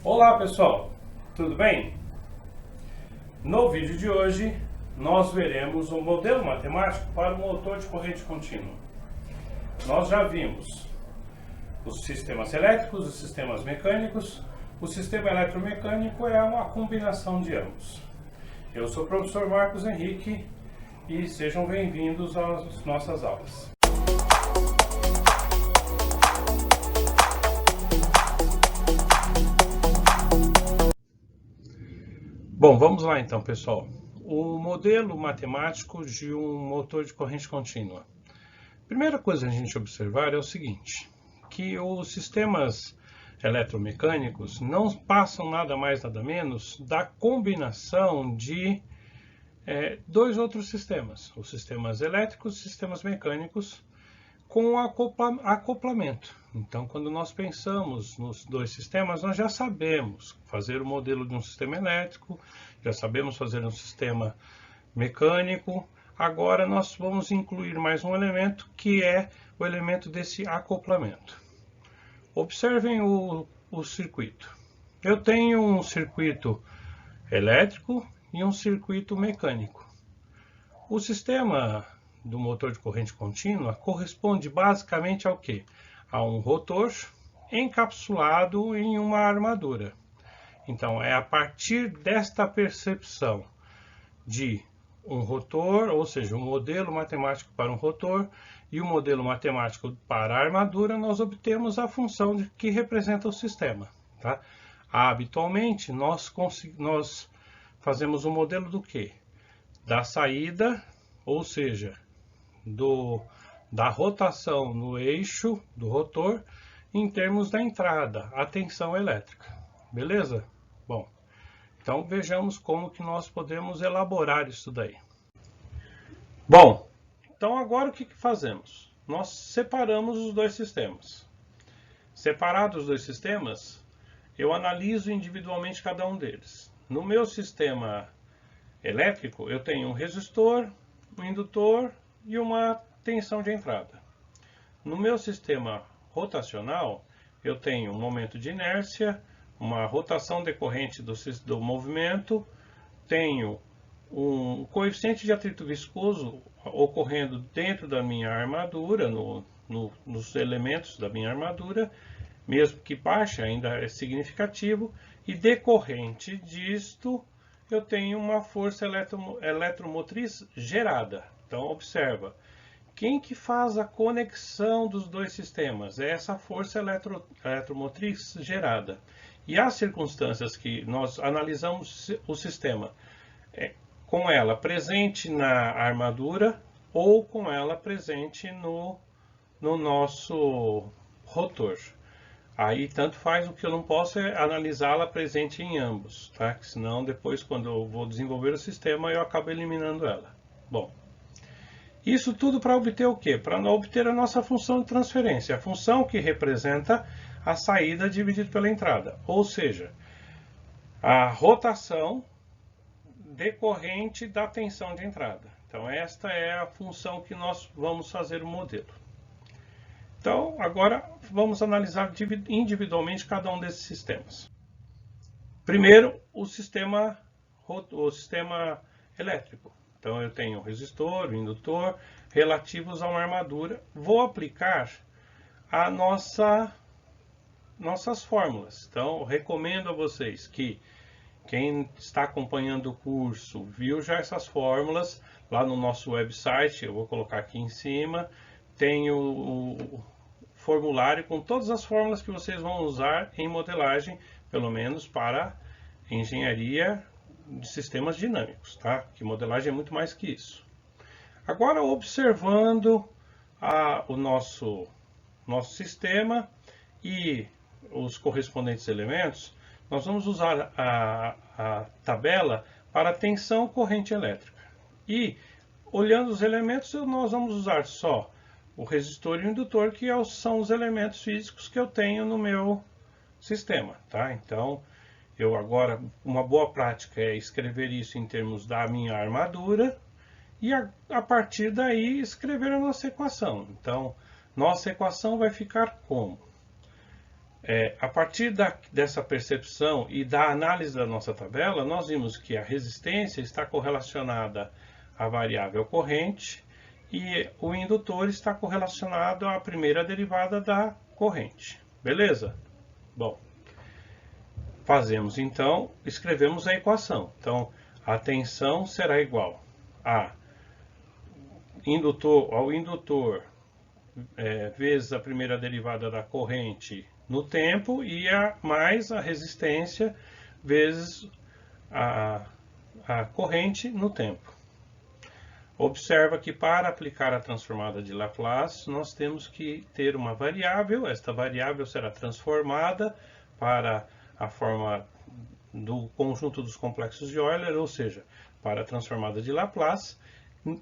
Olá pessoal, tudo bem? No vídeo de hoje nós veremos um modelo matemático para o motor de corrente contínua. Nós já vimos os sistemas elétricos, os sistemas mecânicos. O sistema eletromecânico é uma combinação de ambos. Eu sou o professor Marcos Henrique e sejam bem-vindos às nossas aulas. Bom, vamos lá então, pessoal. O modelo matemático de um motor de corrente contínua. Primeira coisa a gente observar é o seguinte, que os sistemas eletromecânicos não passam nada mais nada menos da combinação de dois outros sistemas, os sistemas elétricos e sistemas mecânicos, com acoplamento. Então, quando nós pensamos nos dois sistemas, nós já sabemos fazer o modelo de um sistema elétrico, já sabemos fazer um sistema mecânico. Agora nós vamos incluir mais um elemento, que é o elemento desse acoplamento. Observem o circuito. Eu tenho um circuito elétrico e um circuito mecânico. O sistema do motor de corrente contínua corresponde basicamente ao quê? A um rotor encapsulado em uma armadura. Então, é a partir desta percepção de um rotor, ou seja, um modelo matemático para um rotor e um modelo matemático para a armadura, nós obtemos a função que representa o sistema. Tá? Habitualmente, nós fazemos um modelo do quê? Da saída, ou seja, da rotação no eixo do rotor em termos da entrada, a tensão elétrica. Beleza? Bom, então vejamos como que nós podemos elaborar isso daí. Bom, então agora o que fazemos? Nós separamos os dois sistemas. Separados os dois sistemas, eu analiso individualmente cada um deles. No meu sistema elétrico, eu tenho um resistor, um indutor e uma tensão de entrada. No meu sistema rotacional, eu tenho um momento de inércia, uma rotação decorrente do movimento, tenho um coeficiente de atrito viscoso ocorrendo dentro da minha armadura, nos elementos da minha armadura, mesmo que baixa, ainda é significativo, e decorrente disto, eu tenho uma força eletromotriz gerada. Então, observa, quem que faz a conexão dos dois sistemas? É essa força eletromotriz gerada. E as circunstâncias que nós analisamos o sistema, com ela presente na armadura ou com ela presente no nosso rotor. Aí tanto faz, o que eu não posso é analisá-la presente em ambos, tá? Senão depois, quando eu vou desenvolver o sistema, eu acabo eliminando ela. Bom, isso tudo para obter o quê? Para obter a nossa função de transferência, a função que representa a saída dividida pela entrada, ou seja, a rotação decorrente da tensão de entrada. Então esta é a função que nós vamos fazer o modelo. Então, agora vamos analisar individualmente cada um desses sistemas. Primeiro, o sistema elétrico. Então, eu tenho o resistor, o indutor, relativos a uma armadura. Vou aplicar nossas fórmulas. Então, recomendo a vocês que quem está acompanhando o curso viu já essas fórmulas lá no nosso website. Eu vou colocar aqui em cima. Tem o formulário com todas as fórmulas que vocês vão usar em modelagem, pelo menos para engenharia de sistemas dinâmicos, tá? Que modelagem é muito mais que isso. Agora, observando o nosso sistema e os correspondentes elementos, nós vamos usar a tabela para tensão corrente elétrica. E, olhando os elementos, nós vamos usar só o resistor e o indutor, que são os elementos físicos que eu tenho no meu sistema, tá? Então, agora, uma boa prática é escrever isso em termos da minha armadura e a partir daí escrever a nossa equação. Então, nossa equação vai ficar como? A partir dessa percepção e da análise da nossa tabela, nós vimos que a resistência está correlacionada à variável corrente e o indutor está correlacionado à primeira derivada da corrente. Beleza? Bom, fazemos então, escrevemos a equação. Então, a tensão será igual ao indutor vezes a primeira derivada da corrente no tempo e mais a resistência vezes a corrente no tempo. Observa que para aplicar a transformada de Laplace, nós temos que ter uma variável. Esta variável será transformada para a forma do conjunto dos complexos de Euler, ou seja, para a transformada de Laplace,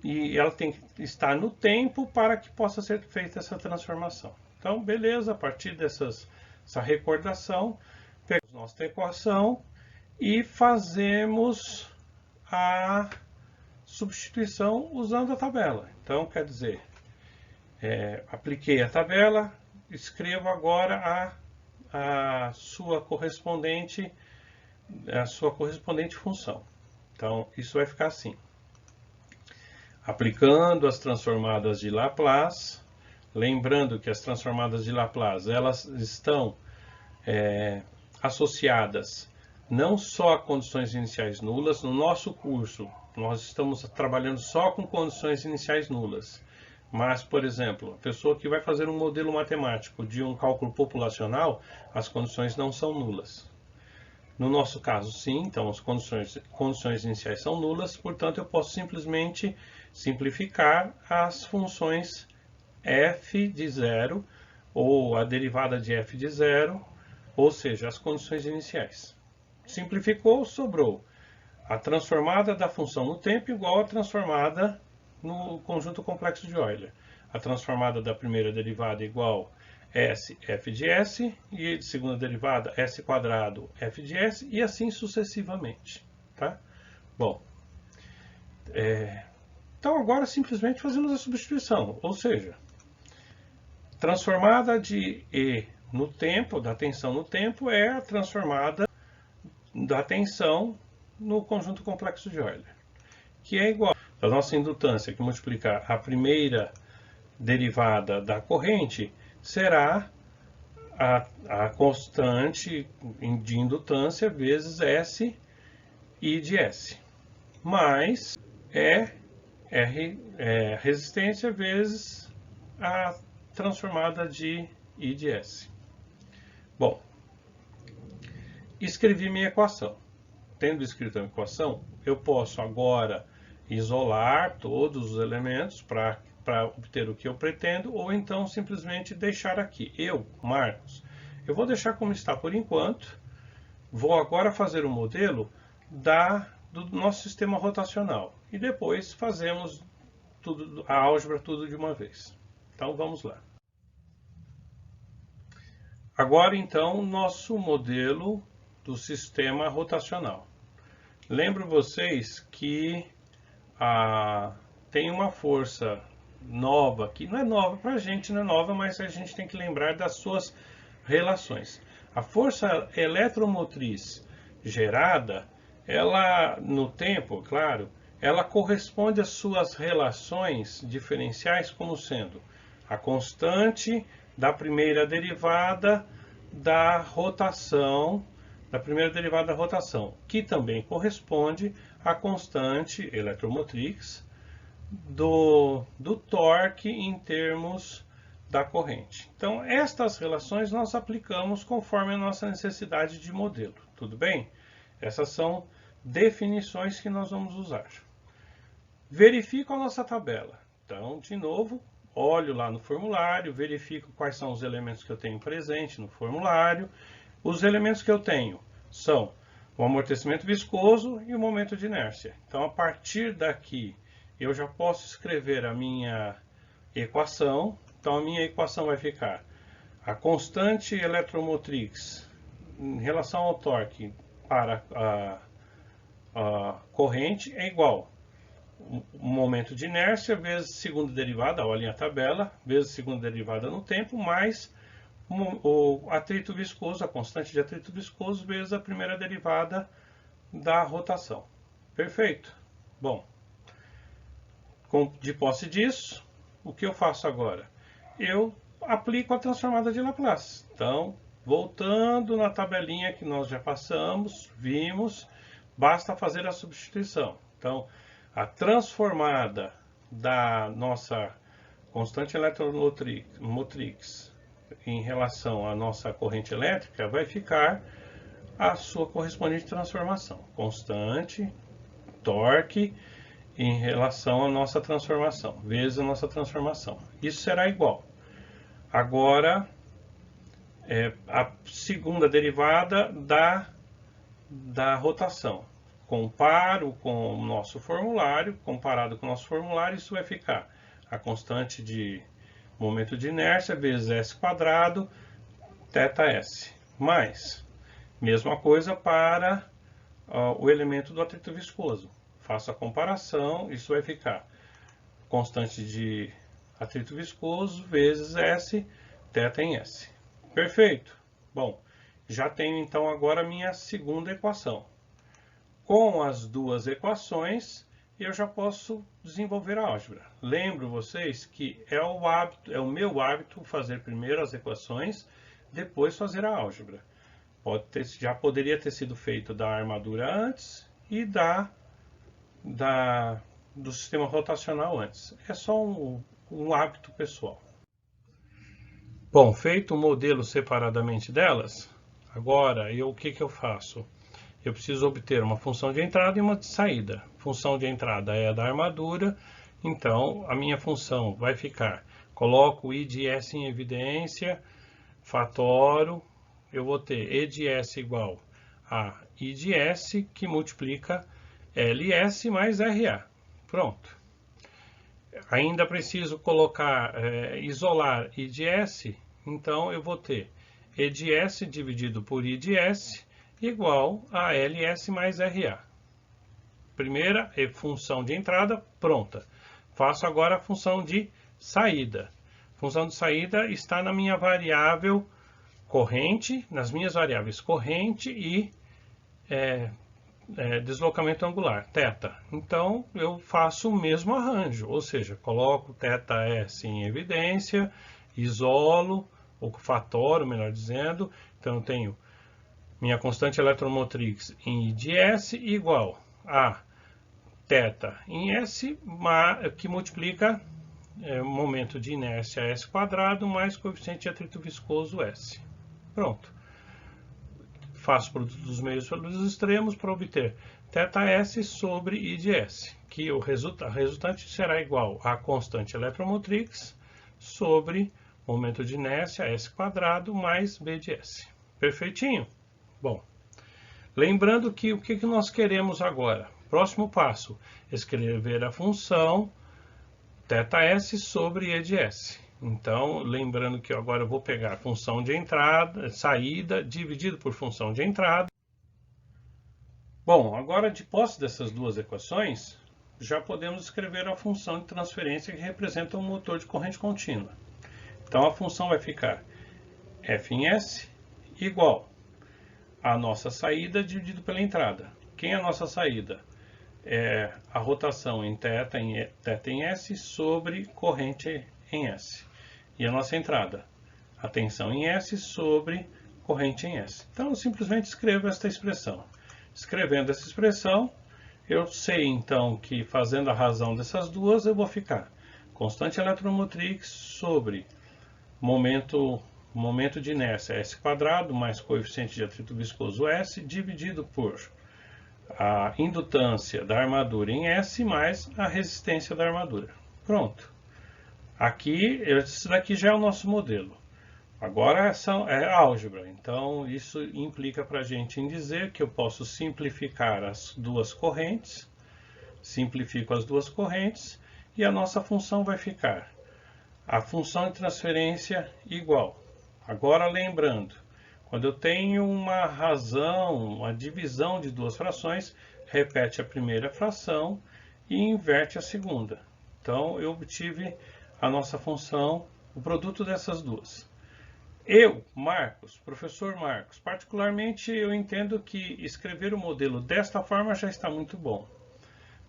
e ela tem que estar no tempo para que possa ser feita essa transformação. Então, beleza, a partir dessa recordação, pegamos nossa equação e fazemos a substituição usando a tabela. Então, quer dizer, apliquei a tabela, escrevo agora a sua correspondente função. Então, isso vai ficar assim. Aplicando as transformadas de Laplace, lembrando que as transformadas de Laplace, elas estão associadas não só a condições iniciais nulas. No nosso curso, nós estamos trabalhando só com condições iniciais nulas. Mas, por exemplo, a pessoa que vai fazer um modelo matemático de um cálculo populacional, as condições não são nulas. No nosso caso, sim, então as condições iniciais são nulas, portanto eu posso simplesmente simplificar as funções f de zero, ou a derivada de f de zero, ou seja, as condições iniciais. Simplificou, sobrou a transformada da função no tempo igual a transformada no conjunto complexo de Euler. A transformada da primeira derivada igual S, f de S, e de segunda derivada S quadrado, f de S, e assim sucessivamente. Tá? Bom, então agora simplesmente fazemos a substituição, ou seja, transformada de E no tempo, da tensão no tempo, é a transformada da tensão no conjunto complexo de Euler, que é igual a nossa indutância, que multiplicar a primeira derivada da corrente, será a constante de indutância vezes S I de S, mais resistência vezes a transformada de I de S. Bom, escrevi minha equação. Tendo escrito a equação, eu posso agora isolar todos os elementos para obter o que eu pretendo, ou então simplesmente deixar aqui. Marcos, eu vou deixar como está por enquanto. Vou agora fazer o modelo do nosso sistema rotacional. E depois fazemos a álgebra tudo de uma vez. Então vamos lá. Agora então, nosso modelo do sistema rotacional. Lembro vocês que tem uma força nova, que não é nova para a gente, não é nova, mas a gente tem que lembrar das suas relações. A força eletromotriz gerada, ela no tempo, claro, ela corresponde às suas relações diferenciais como sendo a constante da primeira derivada da rotação, que também corresponde à constante eletromotriz do torque em termos da corrente. Então, estas relações nós aplicamos conforme a nossa necessidade de modelo, tudo bem? Essas são definições que nós vamos usar. Verifico a nossa tabela. Então, de novo, olho lá no formulário, verifico quais são os elementos que eu tenho presente no formulário. Os elementos que eu tenho são o amortecimento viscoso e o momento de inércia. Então, a partir daqui, eu já posso escrever a minha equação. Então, a minha equação vai ficar a constante eletromotriz em relação ao torque para a corrente é igual o momento de inércia vezes segunda derivada, olhem a tabela, vezes segunda derivada no tempo, mais o atrito viscoso, a constante de atrito viscoso, vezes a primeira derivada da rotação. Perfeito? Bom, de posse disso, o que eu faço agora? Eu aplico a transformada de Laplace. Então, voltando na tabelinha que nós já passamos, vimos, basta fazer a substituição. Então, a transformada da nossa constante eletromotriz em relação à nossa corrente elétrica vai ficar a sua correspondente transformação. Constante, torque, em relação à nossa transformação, vezes a nossa transformação. Isso será igual. Agora, a segunda derivada da rotação. Comparo com o nosso formulário, comparado com o nosso formulário, isso vai ficar a constante de momento de inércia vezes s quadrado, θs. Mais, mesma coisa para o elemento do atrito viscoso. Faço a comparação, isso vai ficar constante de atrito viscoso vezes S, θ em S. Perfeito. Bom, já tenho então agora a minha segunda equação. Com as duas equações, eu já posso desenvolver a álgebra. Lembro vocês que é o meu hábito fazer primeiro as equações, depois fazer a álgebra. Já poderia ter sido feito da armadura antes e do sistema rotacional antes. É só um hábito pessoal. Bom, feito o modelo separadamente delas, agora o que eu faço? Eu preciso obter uma função de entrada e uma de saída. Função de entrada é a da armadura, então a minha função vai ficar, coloco I de S em evidência, fatoro, eu vou ter E de S igual a I de S, que multiplica LS mais RA. Pronto. Ainda preciso colocar, isolar I de S, então eu vou ter E de S dividido por I de S igual a LS mais RA. Primeira função de entrada, pronta. Faço agora a função de saída. Função de saída está na minha variável corrente, nas minhas variáveis corrente e deslocamento angular, θ. Então, eu faço o mesmo arranjo, ou seja, coloco θs em evidência, isolo, ou fatoro, melhor dizendo. Então, eu tenho minha constante eletromotriz em I de S igual a θ em S, que multiplica momento de inércia S quadrado mais coeficiente de atrito viscoso S. Pronto. Faço o produto dos meios pelos extremos para obter θs sobre I de S, que a resultante será igual à constante eletromotriz sobre momento de inércia S quadrado mais B de S. Perfeitinho? Bom, lembrando que o que nós queremos agora? Próximo passo, escrever a função θs sobre E de S. Então, lembrando que agora eu vou pegar a função de entrada, saída, dividido por função de entrada. Bom, agora de posse dessas duas equações, já podemos escrever a função de transferência que representa um motor de corrente contínua. Então, a função vai ficar f em S igual a nossa saída dividido pela entrada. Quem é a nossa saída? É a rotação em θ em S sobre corrente em S. E a nossa entrada, a tensão em S sobre corrente em S. Então, eu simplesmente escrevo esta expressão. Escrevendo essa expressão, eu sei então que fazendo a razão dessas duas, eu vou ficar constante eletromotriz sobre momento de inércia S quadrado mais coeficiente de atrito viscoso S dividido por a indutância da armadura em S mais a resistência da armadura. Pronto. Aqui, esse daqui já é o nosso modelo. Agora é álgebra, então isso implica para a gente em dizer que eu posso simplificar as duas correntes, simplifico as duas correntes e a nossa função vai ficar a função de transferência igual. Agora lembrando, quando eu tenho uma razão, uma divisão de duas frações, repete a primeira fração e inverte a segunda. Então eu obtive a nossa função, o produto dessas duas. Marcos, professor Marcos, particularmente eu entendo que escrever o modelo desta forma já está muito bom.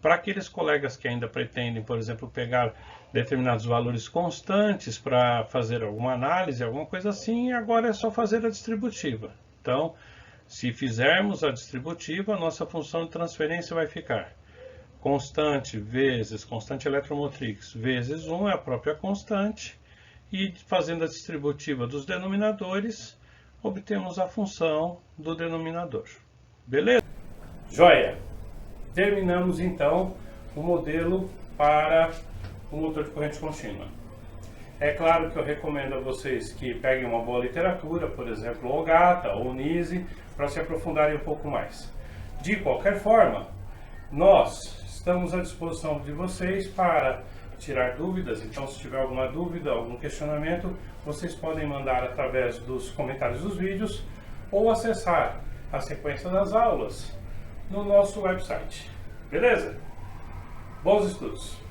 Para aqueles colegas que ainda pretendem, por exemplo, pegar determinados valores constantes para fazer alguma análise, alguma coisa assim, agora é só fazer a distributiva. Então, se fizermos a distributiva, nossa função de transferência vai ficar constante vezes constante eletromotriz vezes 1 é a própria constante, e fazendo a distributiva dos denominadores, obtemos a função do denominador. Beleza? Joia! Terminamos então o modelo para o motor de corrente contínua. É claro que eu recomendo a vocês que peguem uma boa literatura, por exemplo, Ogata ou Nise, para se aprofundarem um pouco mais. De qualquer forma, nós estamos à disposição de vocês para tirar dúvidas. Então, se tiver alguma dúvida, algum questionamento, vocês podem mandar através dos comentários dos vídeos ou acessar a sequência das aulas no nosso website. Beleza? Bons estudos!